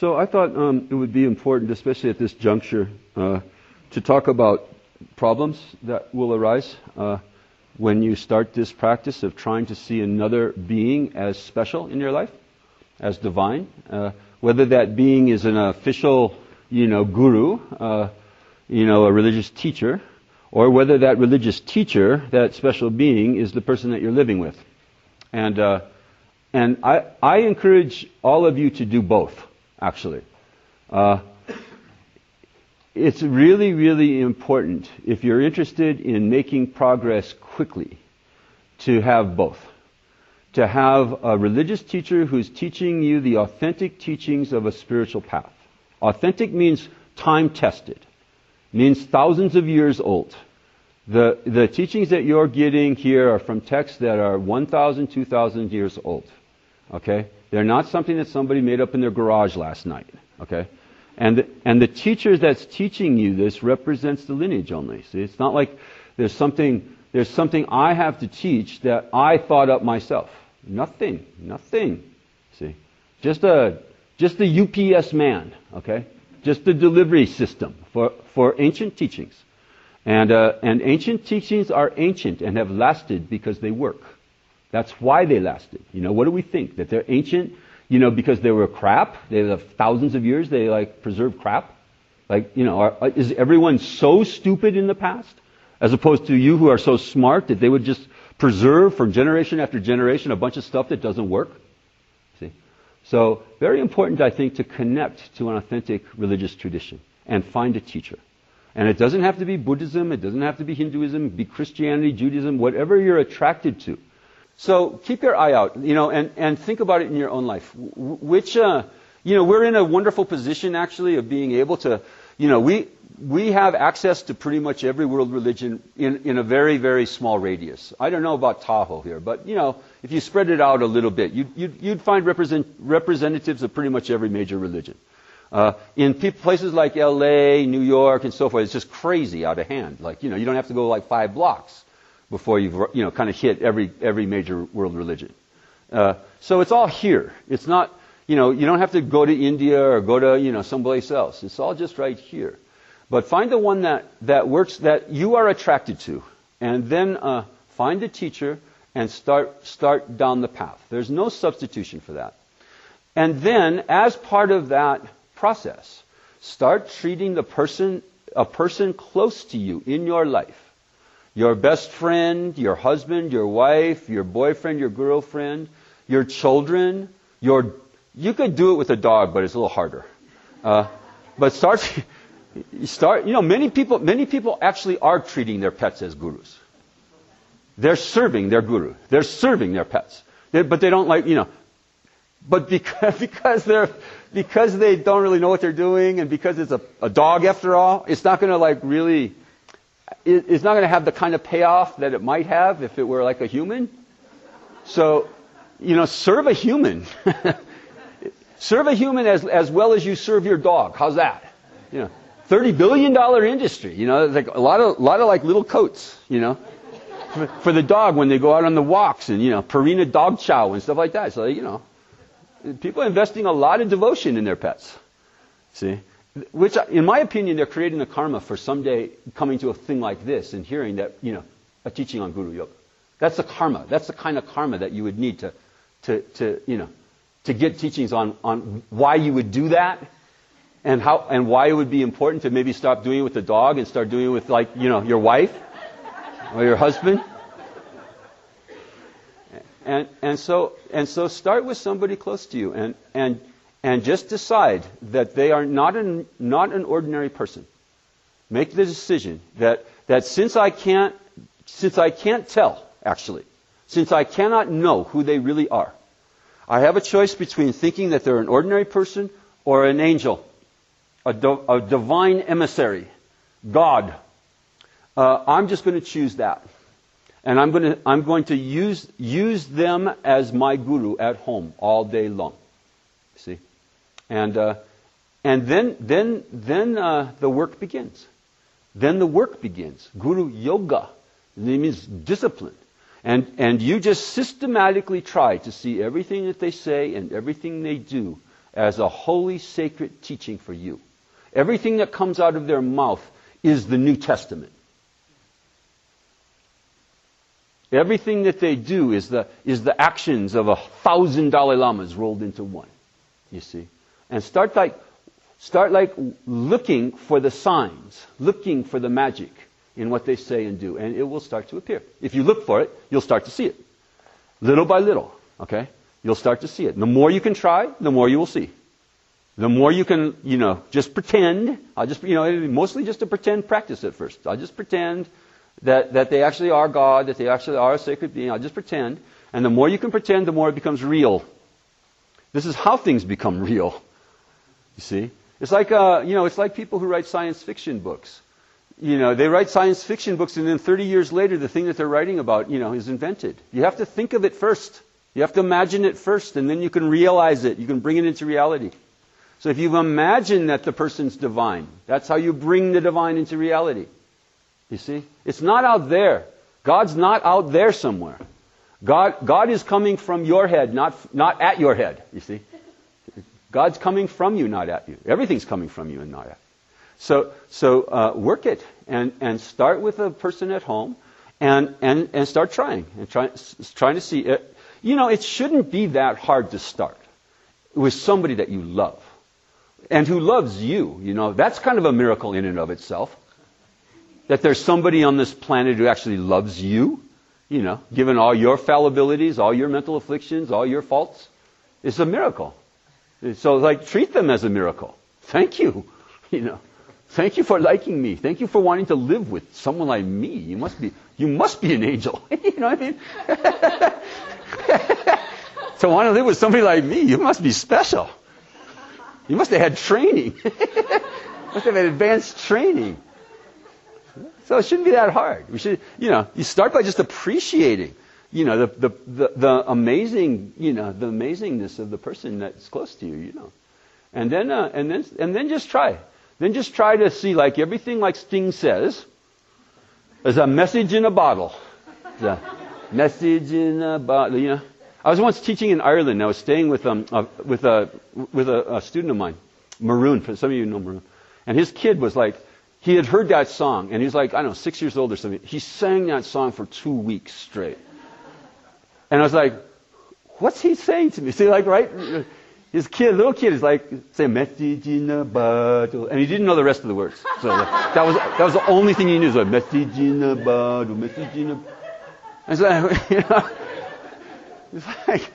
So I thought it would be important, especially at this juncture, to talk about problems that will arise when you start this practice of trying to see another being as special in your life, as divine. Whether that being is an official, guru, a religious teacher, or whether that religious teacher, that special being, is the person that you're living with. And I encourage all of you to do both, actually. It's really, really important, if you're interested in making progress quickly, to have both. To have a religious teacher who's teaching you the authentic teachings of a spiritual path. Authentic means time-tested. Means thousands of years old. The teachings that you're getting here are from texts that are 1,000, 2,000 years old. Okay? They're not something that somebody made up in their garage last night. Okay? And the teacher that's teaching you this represents the lineage only. See, it's not like there's something I have to teach that I thought up myself. Nothing. See, just a UPS man. Okay, just a delivery system for ancient teachings, and ancient teachings are ancient and have lasted because they work. That's why they lasted. What do we think? That they're ancient? Because they were crap. They have thousands of years. They preserve crap. Is everyone so stupid in the past, as opposed to you who are so smart that they would just preserve from generation after generation a bunch of stuff that doesn't work? See, so very important, I think, to connect to an authentic religious tradition and find a teacher. And it doesn't have to be Buddhism. It doesn't have to be Hinduism. Be Christianity, Judaism, whatever you're attracted to. So keep your eye out, and think about it in your own life. We're in a wonderful position, actually, of being able to, we have access to pretty much every world religion in a very, very small radius. I don't know about Tahoe here, but, if you spread it out a little bit, you'd find representatives of pretty much every major religion. In places like LA, New York, and so forth, it's just crazy out of hand. You don't have to go 5 blocks before you've kind of hit every major world religion. So it's all here. It's not, you don't have to go to India or go to, someplace else. It's all just right here. But find the one that works, that you are attracted to, and then find a teacher and start down the path. There's no substitution for that. And then, as part of that process, start treating a person close to you in your life. Your best friend, your husband, your wife, your boyfriend, your girlfriend, your children, you could do it with a dog, but it's a little harder. But many people actually are treating their pets as gurus. They're serving their guru. They're serving their pets. But they don't but because they don't really know what they're doing, and because it's a dog after all, it's not going to really, it's not going to have the kind of payoff that it might have if it were like a human. So, serve a human. Serve a human as well as you serve your dog. How's that? $30 billion industry. Like a lot of little coats, for the dog when they go out on the walks, and, Purina dog chow and stuff like that. So, people are investing a lot of devotion in their pets. See? Which, in my opinion, they're creating the karma for someday coming to a thing like this and hearing that, a teaching on Guru Yoga. That's the karma. That's the kind of karma that you would need to get teachings on why you would do that, and why it would be important to maybe stop doing it with the dog and start doing it with your wife or your husband. And so start with somebody close to you and just decide that they are not an ordinary person. Make the decision that since I can't tell, actually, since I cannot know who they really are, I have a choice between thinking that they're an ordinary person or an angel, a divine emissary, God. I'm just going to choose that. And I'm going to use them as my guru at home all day long. See? And then the work begins. Then the work begins. Guru Yoga. It means discipline. And you just systematically try to see everything that they say and everything they do as a holy, sacred teaching for you. Everything that comes out of their mouth is the New Testament. Everything that they do is the actions of 1,000 Dalai Lamas rolled into one. You see? And start looking for the signs, looking for the magic in what they say and do, and it will start to appear. If you look for it, you'll start to see it. Little by little, okay? You'll start to see it. The more you can try, the more you will see. The more you can, just pretend. Mostly just a pretend practice at first. I'll just pretend that they actually are God, that they actually are a sacred being. I'll just pretend. And the more you can pretend, the more it becomes real. This is how things become real. You see? It's like, it's like people who write science fiction books. They write science fiction books, and then 30 years later, the thing that they're writing about, is invented. You have to think of it first. You have to imagine it first, and then you can realize it. You can bring it into reality. So if you imagine that the person's divine, that's how you bring the divine into reality. You see? It's not out there. God's not out there somewhere. God is coming from your head, not at your head. You see? God's coming from you, not at you. Everything's coming from you and not at you. So work it and start with a person at home and start trying and trying to see it. It shouldn't be that hard to start with somebody that you love and who loves you. That's kind of a miracle in and of itself. That there's somebody on this planet who actually loves you, given all your fallibilities, all your mental afflictions, all your faults. It's a miracle. So treat them as a miracle. Thank you. Thank you for liking me. Thank you for wanting to live with someone like me. You must be an angel. You know what I mean? To want to live with somebody like me, you must be special. You must have had training. Must have had advanced traiing. So it shouldn't be that hard. We should, you start by just appreciating, the amazing, the amazingness of the person that's close to you, and then just try. Then just try to see, everything like Sting says, there's a message in a bottle. There's a message in a bottle, I was once teaching in Ireland. I was staying with a student of mine, Marut. For some of you know Marut. And his kid was he had heard that song, and he's 6 years old or something. He sang that song for 2 weeks straight. And I was like, what's he saying to me? See, right? His little kid is say, message in a bottle. And he didn't know the rest of the words. So that was the only thing he knew. Was message in a bottle, message in a... And so, it's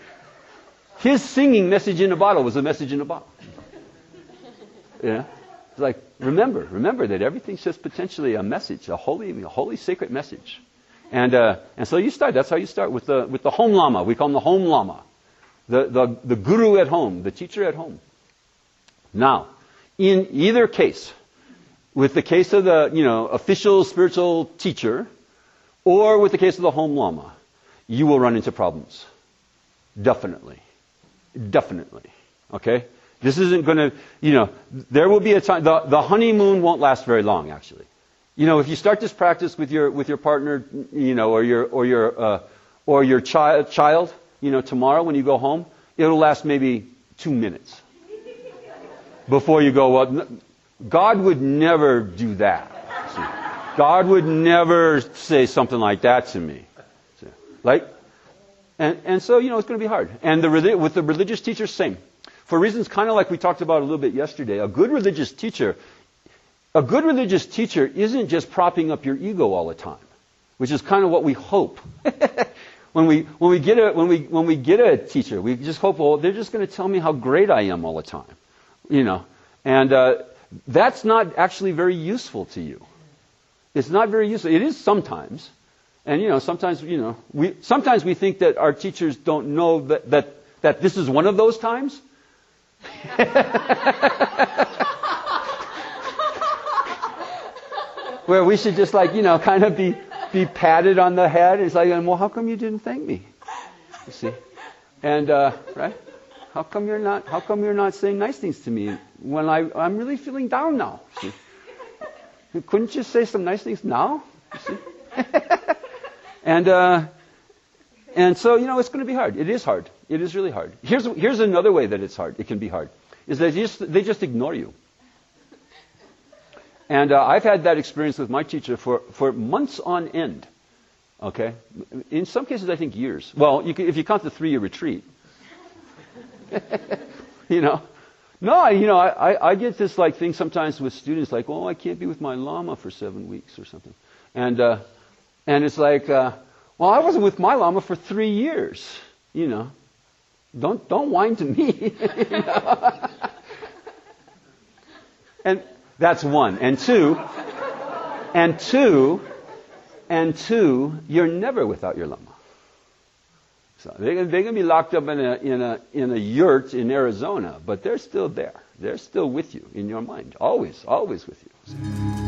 his singing message in a bottle was a message in a bottle. It's remember that everything's just potentially a message, a holy sacred message. And so you start. That's how you start with the home Lama. We call him the home Lama, the guru at home, the teacher at home. Now, in either case, with the case of the official spiritual teacher, or with the case of the home Lama, you will run into problems. Definitely. Okay. This isn't going to, there will be a time, the honeymoon won't last very long, actually. If you start this practice with your partner, or your child, tomorrow when you go home, it'll last maybe 2 minutes. Before you go, well, God would never do that. See? God would never say something like that to me. See? And so, it's going to be hard. And with the religious teacher, same. For reasons kind of like we talked about a little bit yesterday, a good religious teacher isn't just propping up your ego all the time, which is kind of what we hope. when we get a teacher, we just hope, well, they're just going to tell me how great I am all the time, and that's not actually very useful to you. It's not very useful. It is sometimes, and sometimes we think that our teachers don't know that this is one of those times. Where we should just kind of be patted on the head. It's well, how come you didn't thank me? You see, and right? How come you're not saying nice things to me when I'm really feeling down now? See? Couldn't you say some nice things now? You see? And so it's going to be hard. It is hard. It is really hard. Here's another way that it's hard. It can be hard. is that they just ignore you. And I've had that experience with my teacher for months on end. Okay? In some cases, I think years. Well, if you count the 3-year retreat. You know? No, I get this like thing sometimes with students like, oh, I can't be with my Lama for 7 weeks or something. And it's like, well, I wasn't with my Lama for 3 years. You know? Don't whine to me. You know? And that's one. And two, you're never without your Lama. So they're going to be locked up in a yurt in Arizona, but they're still there. They're still with you in your mind. Always with you.